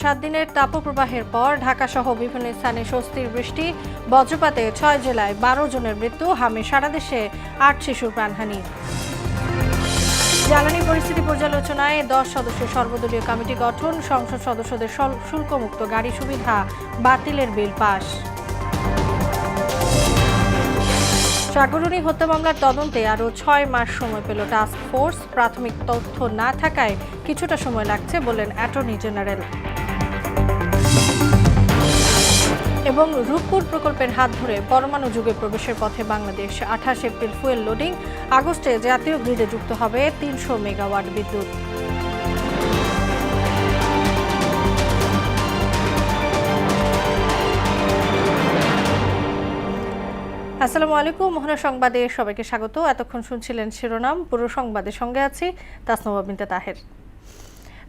7 দিনের তাপপ্রবাহের পর ঢাকাসহ বিভিন্ন স্থানে স্বস্তির বৃষ্টি, বজ্রপাতে 6 জেলায় 12 জনের মৃত্যু, হামে সারা দেশে 8 শিশুর প্রাণহানি। জ্বালানি পরিস্থিতি পর্যালোচনায় 10 সদস্যের সর্বদলীয় কমিটি গঠন, সংসদ সদস্যদের শুল্কমুক্ত গাড়ি সুবিধা বাতিলের বিল পাস। সাগরনী হত্যা মামলার তদন্তে আরও 6 মাস সময় পেল টাস্ক ফোর্স, প্রাথমিক তথ্য না থাকায় কিছুটা সময় লাগছে বললেন অ্যাটর্নি জেনারেল। এবং রূপপুর প্রকল্পের হাত ধরে পরমাণু যুগে প্রবেশের পথে বাংলাদেশ, 28 এপ্রিল ফুয়েল লোডিং, আগস্টে জাতীয় গ্রিডে যুক্ত হবে 300 মেগাওয়াট বিদ্যুৎ। আসসালামু আলাইকুম, মোহনা সংবাদে সবাইকে স্বাগত। এতক্ষণ শুনছিলেন শিরোনাম, পুরো সংবাদের সঙ্গে আছি তাসনুভা বিনতে তাহের।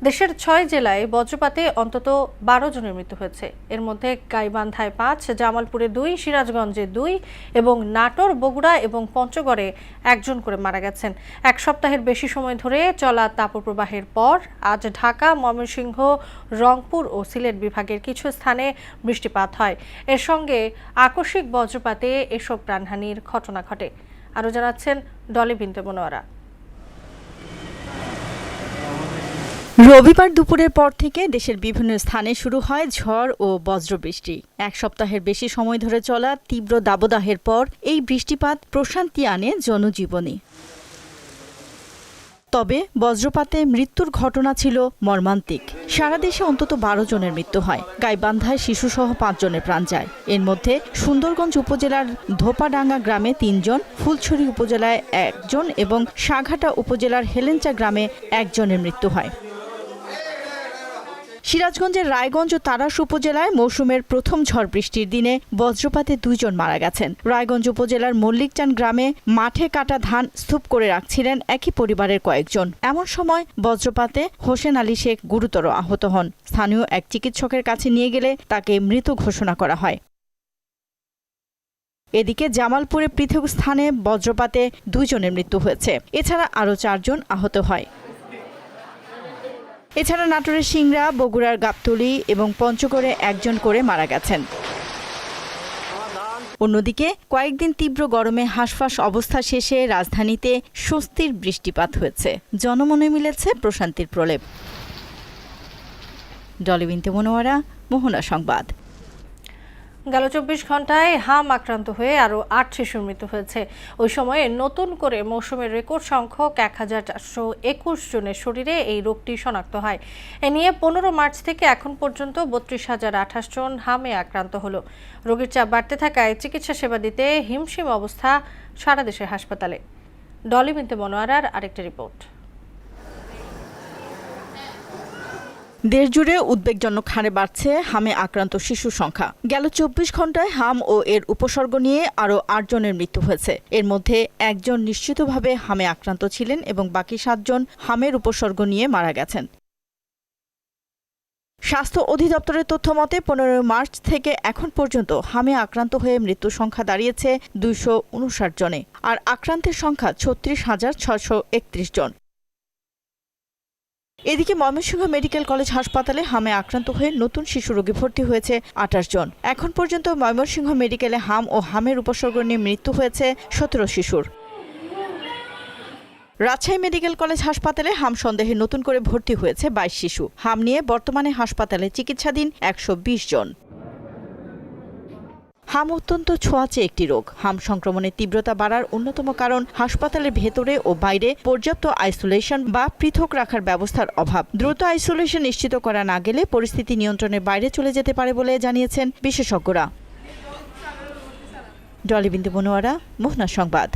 দেশের 6 জেলায় বজ্রপাতে অন্তত 12 জনের মৃত্যু হয়েছে। এর মধ্যে গাইবান্ধায় 5, জামালপুরে 2, সিরাজগঞ্জে 2 এবং নাটোর, বগুড়া এবং পঞ্চগড়ে 1 জন করে মারা গেছেন। এক সপ্তাহের বেশি সময় ধরে চলা তাপপ্রবাহের পর আজ ঢাকা, ময়মনসিংহ, রংপুর ও সিলেট বিভাগের কিছু স্থানে বৃষ্টিপাত হয়। এর সঙ্গে আকস্মিক বজ্রপাতে এসব প্রাণহানির ঘটনা ঘটে। আরও জানাচ্ছেন ডলি বিনতে মনোয়ারা। রবিবার দুপুরের পর থেকে দেশের বিভিন্ন স্থানে শুরু হয় ঝড় ও বজ্রবৃষ্টি। এক সপ্তাহের বেশি সময় ধরে চলা তীব্র দাবদাহের পর এই বৃষ্টিপাত প্রশান্তি আনে জনজীবনে। তবে বজ্রপাতে মৃত্যুর ঘটনা ছিল মর্মান্তিক। সারা দেশে অন্তত 12 জনের মৃত্যু হয়। গাইবান্ধায় শিশুসহ 5 জনের প্রাণ যায়। এর মধ্যে সুন্দরগঞ্জ উপজেলার ধোপাডাঙ্গা গ্রামে 3 জন, ফুলছড়ি উপজেলায় 1 জন এবং সাঘাটা উপজেলার হেলেঞ্চা গ্রামে 1 জনের মৃত্যু হয়। সিরাজগঞ্জের রায়গঞ্জ ও তারাস উপজেলায় মৌসুমের প্রথম ঝড় বৃষ্টির দিনে বজ্রপাতে 2 জন মারা গেছেন। রায়গঞ্জ উপজেলার মল্লিকচান গ্রামে মাঠে কাটা ধান স্তূপ করে রাখছিলেন একই পরিবারের কয়েকজন। এমন সময় বজ্রপাতে হোসেন আলী শেখ গুরুতর আহত হন। স্থানীয় এক চিকিৎসকের কাছে নিয়ে গেলে তাকে মৃত ঘোষণা করা হয়। এদিকে জামালপুরে পৃথক স্থানে বজ্রপাতে 2 জনের মৃত্যু হয়েছে। এছাড়া আরও 4 জন আহত হয়। এছাড়া নাটোরের সিংড়া, বগুড়ার গাবতলী এবং পঞ্চগড়ে 1 জন করে মারা গেছেন। অন্যদিকে কয়েকদিন তীব্র গরমে হাঁসফাঁস অবস্থা শেষে রাজধানীতে স্বস্তির বৃষ্টিপাত হয়েছে। জনমনে মিলেছে প্রশান্তির প্রলেপ। ডলি বিনতে মনোয়ারা, মোহনা সংবাদ। গেল 24 ঘন্টায় হাম আক্রান্ত হয়ে আরও 8 শিশুর মৃত্যু হয়েছে। ওই সময়ে নতুন করে মৌসুমের রেকর্ড সংখ্যক 1421 জনের শরীরে এই রোগটি শনাক্ত হয়। এ নিয়ে 15 মার্চ থেকে এখন পর্যন্ত 32,028 জন হামে আক্রান্ত হলো। রোগীর চাপ বাড়তে থাকায় চিকিৎসা সেবা দিতে হিমশিম অবস্থা সারা দেশের হাসপাতালে। ডলি বিনতে মনোয়ারার আরেকটা রিপোর্ট। দেশজুড়ে উদ্বেগজনক হারে বাড়ছে হামে আক্রান্ত শিশুর সংখ্যা। গেল 24 ঘন্টায় হাম ও এর উপসর্গ নিয়ে আরও 8 জনের মৃত্যু হয়েছে। এর মধ্যে 1 জন নিশ্চিতভাবে হামে আক্রান্ত ছিলেন এবং বাকি 7 জন হামের উপসর্গ নিয়ে মারা গেছেন। স্বাস্থ্য অধিদপ্তরের তথ্য মতে 15 মার্চ থেকে এখন পর্যন্ত হামে আক্রান্ত হয়ে মৃত্যুর সংখ্যা দাঁড়িয়েছে 259 জনে, আর আক্রান্তের সংখ্যা 36,631 জন। এদিকে ময়মনসিংহ মেডিকেল কলেজ হাসপাতালে হামে আক্রান্ত হয়ে নতুন শিশু রোগী ভর্তি হয়েছে 28 জন। এখন পর্যন্ত ময়মনসিংহ মেডিকেলে হাম ও হামের উপসর্গ নিয়ে মৃত্যু হয়েছে 17 শিশুর। রাজশাহী মেডিকেল কলেজ হাসপাতালে হাম সন্দেহে নতুন করে ভর্তি হয়েছে 22 শিশু। হাম নিয়ে বর্তমানে হাসপাতালে চিকিৎসাধীন 120 জন। হাম অত্যন্ত ছোঁয়াচে একটি রোগ। হাম সংক্রমণের তীব্রতা বাড়ার অন্যতম কারণ হাসপাতালের ভেতরে ও বাইরে পর্যাপ্ত আইসোলেশন বা পৃথক রাখার ব্যবস্থার অভাব। দ্রুত আইসোলেশন নিশ্চিত করা না গেলে পরিস্থিতি নিয়ন্ত্রণের বাইরে চলে যেতে পারে বলে জানিয়েছেন বিশেষজ্ঞরা। ডলি বিনতে মনোয়ারা, মোহনা সংবাদ।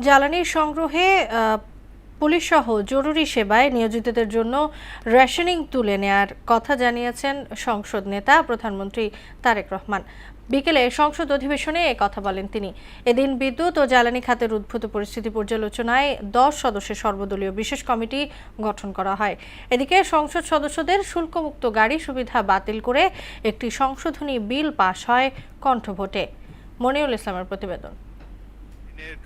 জ্বালানির সংগ্রহে পুলিশ সহ জরুরি সেবায় নিয়োজিতদের জন্য রেশনিং তুলে নেয়ার কথা জানিয়েছেন সংসদ নেতা প্রধানমন্ত্রী তারেক রহমান। বিকেলে সংসদ অধিবেশনে এ কথা বলেন তিনি। এদিন বিদ্যুৎ ও জ্বালানি খাতের উদ্ভূত পরিস্থিতি পর্যালোচনায় 10 সদস্যের সর্বদলীয় বিশেষ কমিটি গঠন করা হয়। এদিকে সংসদ সদস্যদের শুল্কমুক্ত গাড়ি সুবিধা বাতিল করে একটি সংশোধনী বিল পাশ হয় কণ্ঠভোটে। মনিউল ইসলামের প্রতিবেদন।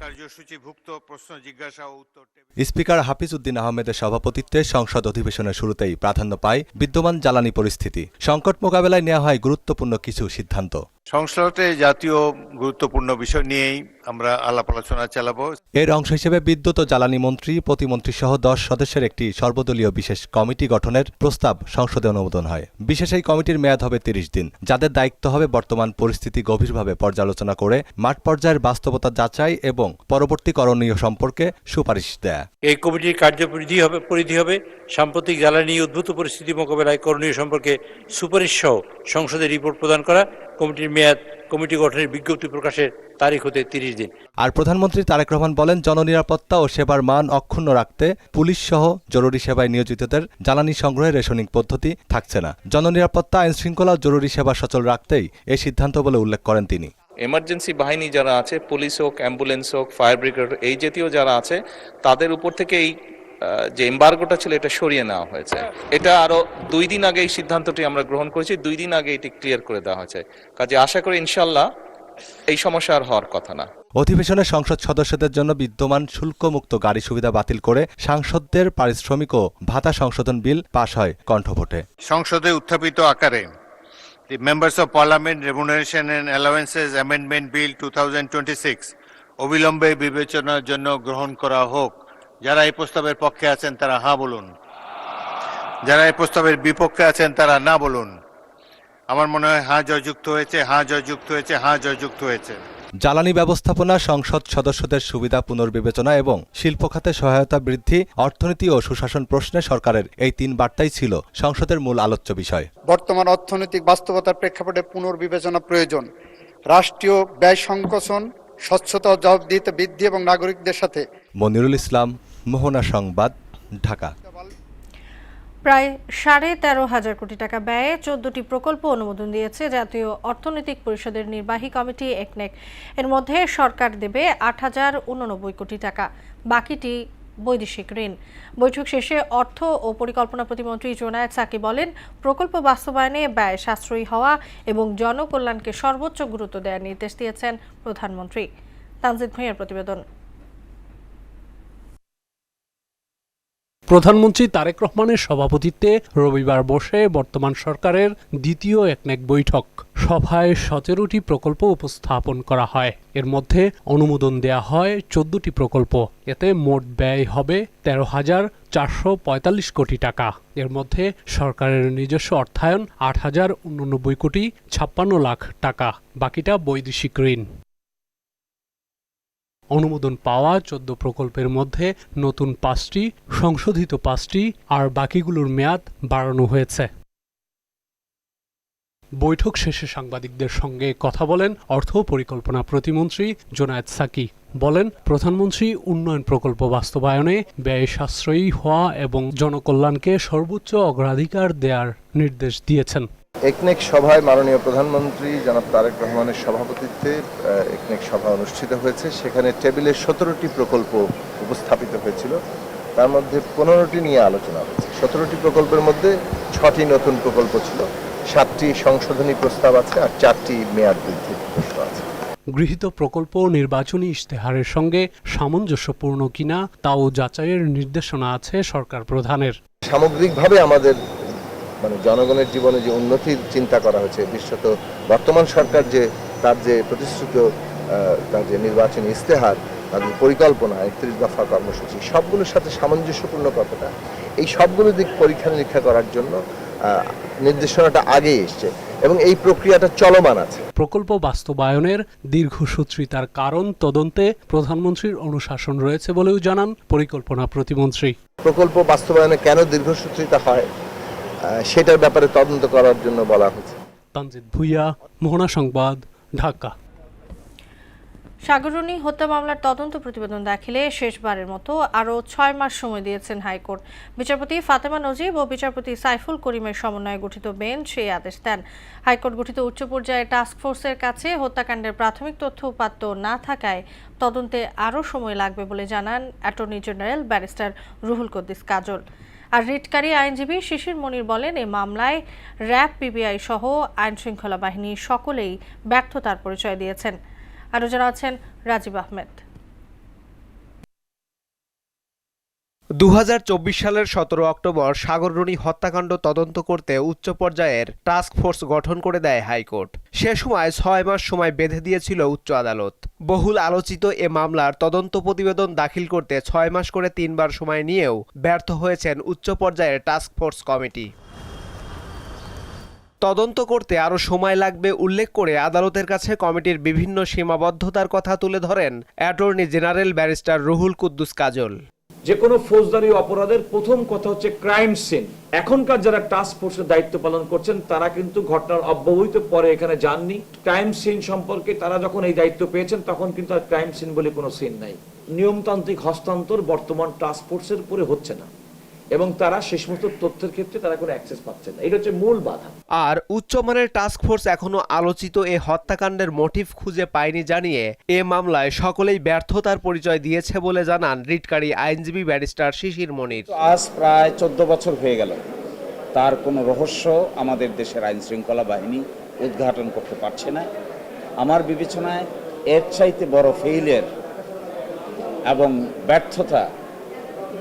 কার্যসূচিভুক্ত প্রশ্ন জিজ্ঞাসা ও উত্তর স্পিকার হাফিজ উদ্দিন আহমেদের সভাপতিত্বে সংসদ অধিবেশনের শুরুতেই প্রাধান্য পায় বিদ্যমান জ্বালানি পরিস্থিতি। সংকট মোকাবেলায় নেওয়া হয় গুরুত্বপূর্ণ কিছু সিদ্ধান্ত। সংসদে জাতীয় গুরুত্বপূর্ণ বিষয় নিয়েই আমরা আলাপ আলোচনা চালাবো। এর অংশ হিসেবে বিদ্যুৎ ও জ্বালানি মন্ত্রী, প্রতিমন্ত্রী সহ 10 সদস্যের একটি সর্বদলীয় বিশেষ কমিটি গঠনের প্রস্তাব সংসদে অনুমোদন হয়। বিশেষ এই কমিটির মেয়াদ হবে 30 দিন, যাদের দায়িত্ব হবে বর্তমান পরিস্থিতি গভীরভাবে পর্যালোচনা করে মাঠ পর্যায়ের বাস্তবতা যাচাই এবং পরবর্তী করণীয় সম্পর্কে সুপারিশ দেয়া। এই কমিটির কার্যপরিধি হবে সাম্প্রতিক জ্বালানি উদ্ভূত পরিস্থিতি মোকাবেলায় করণীয় সম্পর্কে সুপারিশ সহ সংসদে রিপোর্ট প্রদান করা। কমিটির মেয়াদ কমিটি গঠনের বিজ্ঞপ্তি প্রকাশের তারিখ হতে 30 দিন। আর প্রধানমন্ত্রী তারেক রহমান বলেন, জননিরাপত্তা ও সেবার মান অক্ষুণ্ণ রাখতে পুলিশ সহ জরুরি সেবায় নিয়োজিতদের জ্বালানি সংগ্রহের রেশনিং পদ্ধতি থাকছে না। জননিরাপত্তা, আইনশৃঙ্খলা ও জরুরি সেবা সচল রাখতেই এই সিদ্ধান্ত বলে উল্লেখ করেন তিনি। এমার্জেন্সি বাহিনী যারা আছে, পুলিশ হোক, অ্যাম্বুলেন্স হোক, ফায়ার ব্রিগেড, এই জাতীয় যারা আছে, তাদের উপর থেকে এই যে এমবার্গোটা ছিল এটা সরিয়ে নেওয়া হয়েছে। এটা আরো 2 দিন আগে এই সিদ্ধান্তটি আমরা গ্রহণ করেছি, 2 দিন আগে এটি ক্লিয়ার করে দেওয়া হয়েছে। কাজে আশা করি ইনশাল্লাহ এই সমস্যা আর হওয়ার কথা না। অধিবেশনে সংসদ সদস্যদের জন্য বিদ্যমান শুল্কমুক্ত গাড়ি সুবিধা বাতিল করে সাংসদদের পারিশ্রমিক ও ভাতা সংশোধন বিল পাশ হয় কণ্ঠভোটে। সংসদে উত্থাপিত আকারে the members of parliament remuneration and allowances amendment bill 2026 অবিলম্বে বিবেচনার জন্য গ্রহণ করা হোক। যারা এই প্রস্তাবের পক্ষে আছেন তারা হ্যাঁ বলুন, যারা এই প্রস্তাবের বিপক্ষে আছেন তারা না বলুন। আমার মনে হয় হ্যাঁ জয়যুক্ত হয়েছে, হ্যাঁ জয়যুক্ত হয়েছে, হ্যাঁ জয়যুক্ত হয়েছে। জ্বালানি ব্যবস্থাপনা, সংসদ সদস্যদের সুবিধা পুনর্বিবেচনা এবং শিল্প খাতে সহায়তা বৃদ্ধি, অর্থনীতি ও সুশাসন প্রশ্নে সরকারের এই 3 বার্তাই ছিল সংসদের মূল আলোচ্য বিষয়। বর্তমান অর্থনৈতিক বাস্তবতার প্রেক্ষাপটে পুনর্বিবেচনা প্রয়োজন। রাষ্ট্রীয় ব্যয় সংকোচন, স্বচ্ছতা ও জবাবদিহিতা বৃদ্ধি এবং নাগরিকদের সাথে। মনিরুল ইসলাম, মোহনা সংবাদ, ঢাকা। প্রায় 13,500 কোটি টাকা ব্যয়ে 14টি প্রকল্প অনুমোদন দিয়েছে জাতীয় অর্থনৈতিক পরিষদের নির্বাহী কমিটি একনেক। এর মধ্যে সরকার দেবে 8,089 কোটি টাকা, বাকিটি বৈদেশিক ঋণ। বৈঠক শেষে অর্থ ও পরিকল্পনা প্রতিমন্ত্রী জোনায়েদ সাকি বলেন, প্রকল্প বাস্তবায়নে ব্যয় সাশ্রয়ী হওয়া এবং জনকল্যাণকে সর্বোচ্চ গুরুত্ব দেওয়ার নির্দেশ দিয়েছেন প্রধানমন্ত্রী। তানজিদ ভূঁইয়ার প্রতিবেদন। প্রধানমন্ত্রী তারেক রহমানের সভাপতিত্বে রবিবার বসে বর্তমান সরকারের দ্বিতীয় একনেক বৈঠক। সভায় 17টি প্রকল্প উপস্থাপন করা হয়। এর মধ্যে অনুমোদন দেয়া হয় 14টি প্রকল্প। এতে মোট ব্যয় হবে 13,445 কোটি টাকা। এর মধ্যে সরকারের নিজস্ব অর্থায়ন 8,089 কোটি 56 লাখ টাকা, বাকিটা বৈদেশিক ঋণ। অনুমোদন পাওয়া 14 প্রকল্পের মধ্যে নতুন 5টি, সংশোধিত 5টি আর বাকিগুলোর মেয়াদ বাড়ানো হয়েছে। বৈঠক শেষে সাংবাদিকদের সঙ্গে কথা বলেন অর্থ পরিকল্পনা প্রতিমন্ত্রী জোনায়েদ সাকি। বলেন, প্রধানমন্ত্রী উন্নয়ন প্রকল্প বাস্তবায়নে ব্যয় সাশ্রয়ী হওয়া এবং জনকল্যাণকে সর্বোচ্চ অগ্রাধিকার দেওয়ার নির্দেশ দিয়েছেন। একনেক সভায় মাননীয় প্রধানমন্ত্রী জনাব তারেক রহমানের সভাপতিত্বে একনেক সভা অনুষ্ঠিত হয়েছে। সেখানে টেবিলে 17টি প্রকল্প উপস্থাপিত হয়েছিল। তার মধ্যে 15টি নিয়ে আলোচনা হয়েছে। 17টি প্রকল্পের মধ্যে 6টি নতুন প্রকল্প ছিল, 7টি সংশোধনী প্রস্তাব আছে আর 4টি মেয়াদ বৃদ্ধির প্রস্তাব আছে। গৃহীত প্রকল্প নির্বাচনী ইশতেহারের সঙ্গে সামঞ্জস্যপূর্ণ কিনা তাও যাচাইয়ের নির্দেশনা আছে সরকার প্রধানের। সামগ্রিকভাবে আমাদের জনগণের জীবনে যে উন্নতির চিন্তা করা হয়েছে, বিশেষত বর্তমান সরকার তার যে প্রতিশ্রুত তার যে নির্বাচনী ইশতেহার, তাদের পরিকল্পনা, 31 দফা কর্মসূচি, সবগুলোর সাথে সামঞ্জস্যপূর্ণ কতটা, এই সবগুলো দিক পরীক্ষা নিরীক্ষা করার জন্য নির্দেশনাটা আগেই এসছে এবং এই প্রক্রিয়াটা চলমান আছে। প্রকল্প বাস্তবায়নের দীর্ঘসূত্রিতার কারণ তদন্তে প্রধানমন্ত্রীর অনুশাসন রয়েছে বলেও জানান পরিকল্পনা প্রতিমন্ত্রী। প্রকল্প বাস্তবায়নে কেন দীর্ঘসূত্রিতা হয় সেটার ব্যাপারে তদন্ত করার জন্য বলা হয়েছে। তানজিদ ভূঁইয়া, মোহনা সংবাদ, ঢাকা। সাগররনী হত্যা মামলার তদন্ত প্রতিবেদন দাখিলে শেষবারের মতো আরও 6 মাস সময় দিয়েছেন হাইকোর্ট। বিচারপতি ফাতেমা নজিব ও বিচারপতি সাইফুল করিমের সমন্বয়ে গঠিত বেঞ্চ এই আদেশ দেন। হাইকোর্ট গঠিত উচ্চ পর্যায়ের টাস্কফোর্সের কাছে হত্যাকাণ্ডের প্রাথমিক তথ্য উপাত্ত না থাকায় তদন্তে আরও সময় লাগবে বলে জানান অ্যাটর্নি জেনারেল ব্যারিস্টার রুহুল কদ্দিস কাজল। আর রিটকারী আইনজীবী শিশির মনির বলেন, এই মামলায় র্যাব, পিবিআই সহ আইনশৃঙ্খলা বাহিনী সকলেই ব্যর্থতার পরিচয় দিয়েছেন। আরও যারা আছেন রাজীব আহমেদ। 2024 সালের 17 অক্টোবর সাগররুনি হত্যাকাণ্ড তদন্ত করতে উচ্চ পর্যায়ের টাস্ক ফোর্স গঠন করে দেয় হাইকোর্ট। সে সময় 6 মাস সময় বেঁধে দিয়েছিল উচ্চ আদালত। বহুল আলোচিত এ মামলার তদন্ত প্রতিবেদন দাখিল করতে 6 মাস করে 3 বার সময় নিয়েও ব্যর্থ হয়েছেন উচ্চ পর্যায়ের টাস্ক ফোর্স কমিটি। তদন্ত করতে আরও সময় লাগবে উল্লেখ করে আদালতের কাছে কমিটির বিভিন্ন সীমাবদ্ধতার কথা তুলে ধরেন attorney general barrister Ruhul Kuddus Kajol. যে কোনো ফৌজদারি অপরাধের প্রথম কথা হচ্ছে ক্রাইম সিন। এখনকার যারা টাস্ক ফোর্সের দায়িত্ব পালন করছেন তারা কিন্তু ঘটনার অব্যবহিত পরে এখানে যাননি। ক্রাইম সিন সম্পর্কে তারা যখন এই দায়িত্ব পেয়েছেন তখন কিন্তু আর ক্রাইম সিন বলে কোনো সিন নাই। নিয়মতান্ত্রিক হস্তান্তর বর্তমান টাস্ক ফোর্সের উপরে হচ্ছে না এবং তারা সে সমস্ত তথ্যের ক্ষেত্রে তারা কোনো অ্যাক্সেস পাচ্ছে না। এটা হচ্ছে মূল বাধা। আর উচ্চমানের টাস্ক ফোর্স এখনো আলোচিত এ হত্যাকাণ্ডের মোটিভ খুঁজে পায়নি জানিয়ে এ মামলায় সকলেই ব্যর্থতার পরিচয় দিয়েছে বলে জানান রিটকারী আইনজীবী ব্যারিস্টার শিশির মনির। আজ প্রায় 14 বছর হয়ে গেল, তার কোনো রহস্য আমাদের দেশের আইন শৃঙ্খলা বাহিনী উদ্ঘাটন করতে পারছে না। আমার বিবেচনায় এর চাইতে বড় ফেইলিয়ার এবং ব্যর্থতা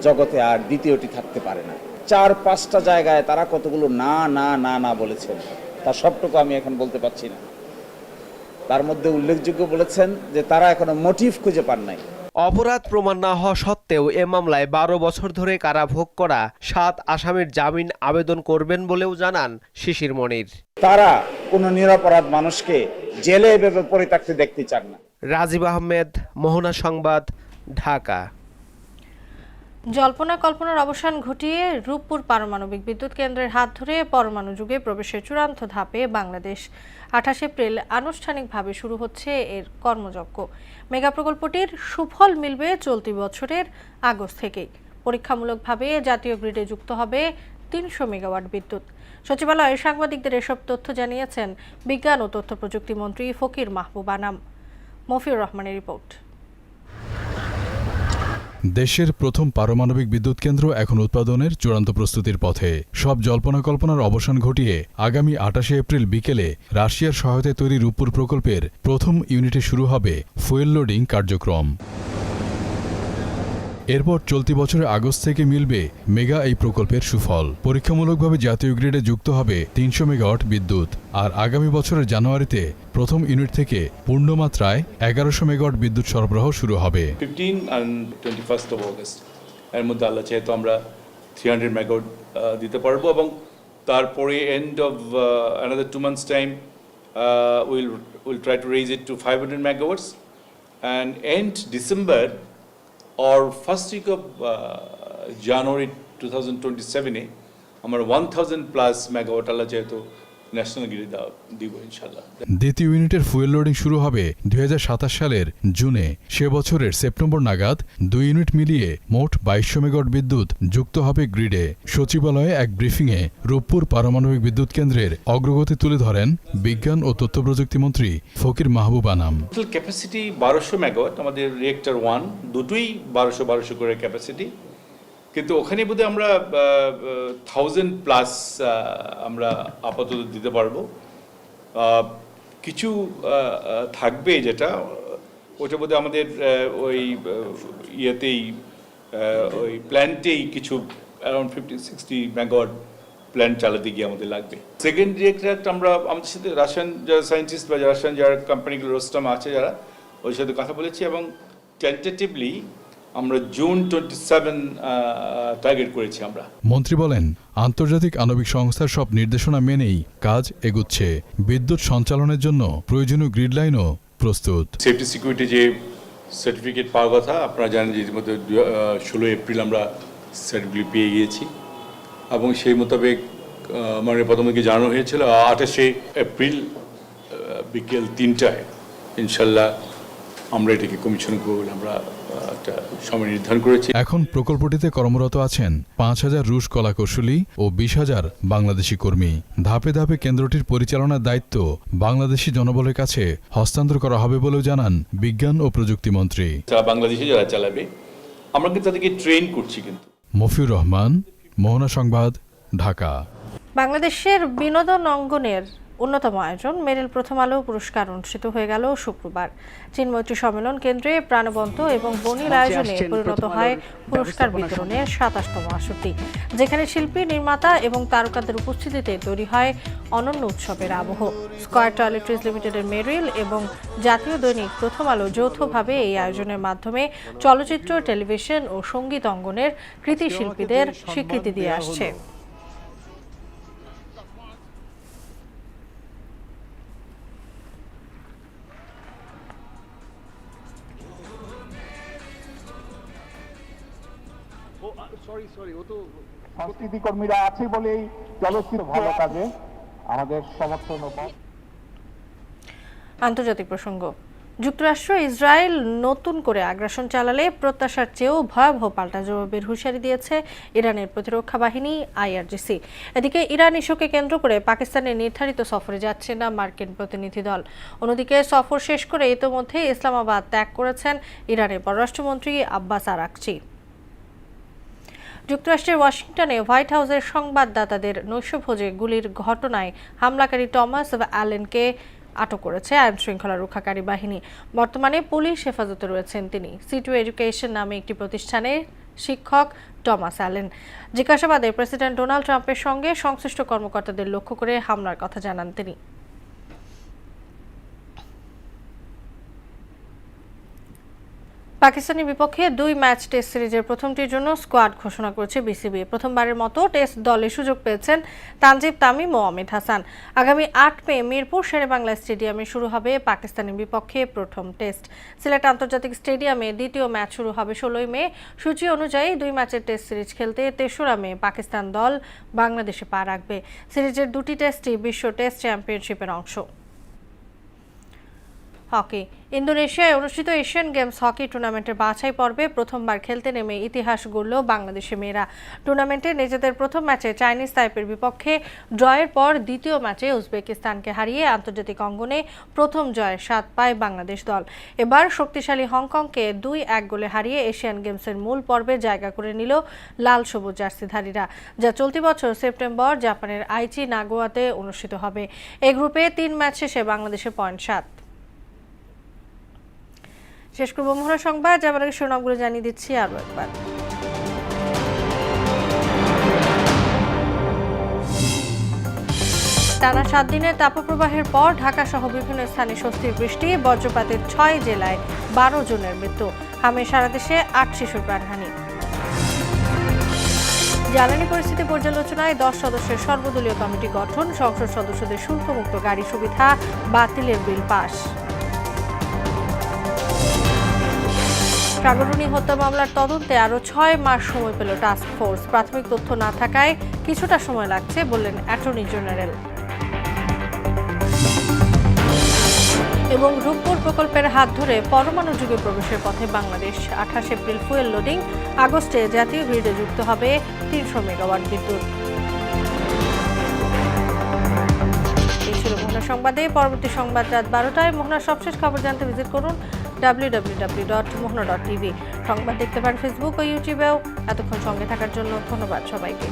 জগতে আর দ্বিতীয়টি থাকতে পারে না। 4-5টা জায়গায় তারা কতগুলো না না না না বলেছেন, তার সবটুকু আমি এখন বলতে পারছি না। তার মধ্যে উল্লেখযোগ্য বলেছেন যে তারা এখনো মোটিভ খুঁজে পান নাই। অপরাধ প্রমাণ না হওয়া সত্ত্বেও এ মামলায় 12 বছর ধরে কারাভোগ করা 7 আসামির জামিন আবেদন করবেন বলেও জানান শিশির মনির। তারা কোনো নিরপরাধ মানুষকে জেলে এভাবে পড়ে থাকতে দেখতে চান না। রাজীব আহমেদ, মোহনা সংবাদ, ঢাকা। জল্পনা কল্পনার অবসান ঘটিয়ে রূপপুর পারমাণবিক বিদ্যুৎ কেন্দ্রের হাত ধরে পরমাণু যুগে প্রবেশের চূড়ান্ত ধাপে বাংলাদেশ। 28 এপ্রিল আনুষ্ঠানিকভাবে শুরু হচ্ছে এর কর্মযজ্ঞ। মেগা প্রকল্পটির সুফল মিলবে চলতি বছরের আগস্ট থেকেই। পরীক্ষামূলকভাবে জাতীয় গ্রিডে যুক্ত হবে 300 মেগাওয়াট বিদ্যুৎ। সচিবালয়ে সাংবাদিকদের এসব তথ্য জানিয়েছেন বিজ্ঞান ও তথ্য প্রযুক্তি মন্ত্রী ফকির মাহবুব আনাম। মফিউর রহমানের রিপোর্ট। দেশের প্রথম পারমাণবিক বিদ্যুৎ কেন্দ্র এখন উৎপাদনের চূড়ান্ত প্রস্তুতির পথে। সব জল্পনা কল্পনার অবসান ঘটিয়ে আগামী 28 এপ্রিল বিকেলে রাশিয়ার সহায়তায় তৈরি রূপপুর প্রকল্পের প্রথম ইউনিটে শুরু হবে ফুয়েল লোডিং কার্যক্রম। এরপর চলতি বছরের আগস্ট থেকে মিলবে মেগা এই প্রকল্পের সুফল। পরীক্ষামূলকভাবে জাতীয় গ্রিডে যুক্ত হবে 300 মেগাওয়াট বিদ্যুৎ। আর আগামী বছরের জানুয়ারিতে প্রথম ইউনিট থেকে পূর্ণমাত্রায় 1100 মেগাওয়াট বিদ্যুৎ সরবরাহ শুরু হবে। 15 and 21st of August এর মধ্যে আল্লাহ চাহে তো আমরা 300 মেগাওয়াট দিতে পারবো এবং তারপরে end of another 2 months time we'll try to raise it to 500 megawatts and end December or first week of January 2027 আমরা 1000 plus megawatt আল্লাহ চাহে তো ন্যাশনাল গ্রিডে দিব ইনশাআল্লাহ। দ্বিতীয় ইউনিটের ফুয়েল লোডিং শুরু হবে 2027 সালের জুনে। সে বছরের সেপ্টেম্বর নাগাদ 2 ইউনিট মিলিয়ে মোট 2200 মেগাওয়াট বিদ্যুৎ যুক্ত হবে গ্রিডে। সচিবালয়ে এক ব্রিফিংয়ে রূপপুর পারমাণবিক বিদ্যুৎ কেন্দ্রের অগ্রগতি তুলে ধরেন বিজ্ঞান ও তথ্য প্রযুক্তি মন্ত্রী ফকির মাহবুব আনাম। টোটাল ক্যাপাসিটি 1200 মেগাওয়াট, আমাদের রিয়েক্টর 1 দুটোই 1200 করে ক্যাপাসিটি, কিন্তু ওখানে বোধহয় আমরা 1000 প্লাস আমরা আপাতত দিতে পারবো। কিছু থাকবে যেটা ওটা বোধহয় আমাদের ওই ইয়েতেই ওই প্ল্যান্টেই কিছু অ্যারাউন্ড 50-60 মেগাওয়াট প্ল্যান্ট চালাতে গিয়ে আমাদের লাগবে। সেকেন্ড রিয়েক্টর আমরা আমাদের সাথে রাশিয়ান যারা সায়েন্টিস্ট বা রাশিয়ান যারা কোম্পানিগুলো রোস্টাম আছে যারা ওই সাথে কথা বলেছি এবং টেন্টেটিভলি আমরা জুন 27 টার্গেট করেছি আমরা। মন্ত্রী বলেন, আন্তর্জাতিক আণবিক সংস্থার সব নির্দেশনা মেনেই কাজ এগুচ্ছে। বিদ্যুৎ সঞ্চালনের জন্য প্রয়োজনীয় গ্রিড লাইনও প্রস্তুত। সেফটি সিকিউরিটি যে সার্টিফিকেট পাওয়ার কথা আপনারা জানেন যে ইতিমধ্যে 16 এপ্রিল আমরা সার্টিফিকেট পেয়ে গিয়েছি এবং সেই মোতাবেক মাননীয় প্রধানমন্ত্রীকে জানানো হয়েছিল 28 এপ্রিল বিকেল 3টায় ইনশাল্লাহ আমরা এটাকে কমিশন করে আমরা একটা সময় নির্ধারণ করেছি। এখন প্রকল্পটিতে কর্মরত আছেন 5000 রুশ কলাকৌশলী ও 20000 বাংলাদেশি কর্মী। ধাপে ধাপে কেন্দ্রটির পরিচালনার দায়িত্ব বাংলাদেশি জনবলের কাছে হস্তান্তর করা হবে বলেও জানান বিজ্ঞান ও প্রযুক্তি মন্ত্রী। বাংলাদেশি যারা চালাবে আমরা কিন্তু তাদেরকে ট্রেন করছি। কিন্তু মফিউর রহমান, মোহনা সংবাদ, ঢাকা। বাংলাদেশের বিনোদন অঙ্গনের অন্যতম আয়োজন মেরিল প্রথম আলো পুরস্কার অনুষ্ঠিত হয়ে গেল শুক্রবার। চিন্মৈত্রী সম্মেলন কেন্দ্রে প্রাণবন্ত এবং বর্ণিল আয়োজনে পরিণত হয় পুরস্কার বিতরণের ২৭তম আসরটি, যেখানে শিল্পী, নির্মাতা এবং তারকাদের উপস্থিতিতে তৈরি হয় অনন্য উৎসবের আবহ। স্কয়ার টয়লেট্রিজ লিমিটেডের মেরিল এবং জাতীয় দৈনিক প্রথম আলো যৌথভাবে এই আয়োজনের মাধ্যমে চলচ্চিত্র, টেলিভিশন ও সঙ্গীত অঙ্গনের কৃতি শিল্পীদের স্বীকৃতি দিয়ে আসছে। সংস্কৃতি কর্মীরা আছে বলেই চলচ্চিত্র ভালো কাজে আমাদের সমর্থন। আন্তর্জাতিক প্রসঙ্গ। যুক্তরাষ্ট্র ইসরায়েল নতুন করে আগ্রাসন চালালে প্রত্যাশার চেয়েও ভয়াবহ পাল্টা জবাবের হুঁশিয়ারি দিয়েছে ইরানের প্রতিরক্ষা বাহিনী IRGC। এদিকে ইরান ইস্যুকে কেন্দ্র করে পাকিস্তানের নির্ধারিত সফরে যাচ্ছে না মার্কিন প্রতিনিধি দল। অন্যদিকে সফর শেষ করে ইতোমধ্যে ইসলামাবাদ ত্যাগ করেছেন ইরানের পররাষ্ট্রমন্ত্রী আব্বাস আরাকচি। যুক্তরাষ্ট্রের ওয়াশিংটনে হোয়াইট হাউসের সংবাদদাতাদের নৈশভোজে গুলির ঘটনায় হামলাকারী টমাস অ্যালেনকে আটক করেছে আইন শৃঙ্খলা রক্ষাকারী বাহিনী। বর্তমানে পুলিশ হেফাজতে রয়েছেন তিনি। C2 এডুকেশন নামে একটি প্রতিষ্ঠানের শিক্ষক টমাস অ্যালেন। জিজ্ঞাসাবাদে প্রেসিডেন্ট ডোনাল্ড ট্রাম্পের সঙ্গে সংশ্লিষ্ট কর্মকর্তাদের লক্ষ্য করে হামলার কথা জানান তিনি। পাকিস্তানের বিপক্ষে 2 ম্যাচ টেস্ট সিরিজের প্রথমটির জন্য স্কোয়াড ঘোষণা করেছে BCB। প্রথমবারের মতো টেস্ট দলে সুযোগ পেয়েছেন তানজিব তামিম ও অমিত হাসান। আগামী 8 মে মিরপুর শেরেবাংলা স্টেডিয়ামে শুরু হবে পাকিস্তানের বিপক্ষে প্রথম টেস্ট। সিলেট আন্তর্জাতিক স্টেডিয়ামে দ্বিতীয় ম্যাচ শুরু হবে 16 মে। সূচি অনুযায়ী 2 ম্যাচের টেস্ট সিরিজ খেলতে 3রা মে পাকিস্তান দল বাংলাদেশে পা রাখবে। সিরিজের 2টি টেস্টই বিশ্ব টেস্ট চ্যাম্পিয়নশিপের অংশ। হকি। ইন্দোনেশিয়ায় অনুষ্ঠিত এশিয়ান গেমস হকি টুর্নামেন্টের বাছাই পর্বে প্রথমবার খেলতে নেমে ইতিহাস গড়ল বাংলাদেশের মেয়েরা। টুর্নামেন্টে নিজেদের প্রথম ম্যাচে চাইনিজ তাইপের বিপক্ষে ড্রয়ের পর দ্বিতীয় ম্যাচে উজবেকিস্তানকে হারিয়ে আন্তর্জাতিক অঙ্গনে প্রথম জয়ের স্বাদ পায় বাংলাদেশ দল। এবার শক্তিশালী হংকংকে 2-1 গোলে হারিয়ে এশিয়ান গেমসের মূল পর্বে জায়গা করে নিল লাল সবুজ জার্সিধারীরা, যা চলতি বছর সেপ্টেম্বর জাপানের আইচি নাগোয়াতে অনুষ্ঠিত হবে। এই গ্রুপে 3 ম্যাচ শেষে বাংলাদেশের পয়েন্ট 7। শেষ করব মোহনা সংবাদ। যাবার আগে শিরোনামগুলো জানিয়ে দিচ্ছি আরও একবার। টানা 7 দিনের তাপপ্রবাহের পর ঢাকা সহ বিভিন্ন স্থানে স্বস্তির বৃষ্টি। বজ্রপাতের 6 জেলায় 12 জনের মৃত্যু। হামে সারা দেশে 8 শিশুর প্রাণহানি। জ্বালানি পরিস্থিতি পর্যালোচনায় 10 সদস্যের সর্বদলীয় কমিটি গঠন। সংসদ সদস্যদের শুল্কমুক্ত গাড়ি সুবিধা বাতিলের বিল পাস। সাগররুনি হত্যা মামলার তদন্তে আরও 6 মাস সময় পেল টাস্ক ফোর্স। প্রাথমিক তথ্য না থাকায় কিছুটা সময় লাগছে বললেন অ্যাটর্নি জেনারেল। এবং রূপপুর প্রকল্পের হাত ধরে পরমাণু যুগে প্রবেশের পথে বাংলাদেশ। 28 April fuel loading. আগস্টে জাতীয় গ্রিডে যুক্ত হবে 300 মেগাওয়াট বিদ্যুৎ। এই ছিল মোহনা সংবাদে। পরবর্তী সংবাদ রাত 12টায়। মোহনার সবশেষ খবর জানতে ভিজিট করুন www.mohna.tv। সংবাদ দেখতে পারেন ফেসবুক ও ইউটিউবেও। এতক্ষণ সঙ্গে থাকার জন্য ধন্যবাদ সবাইকে।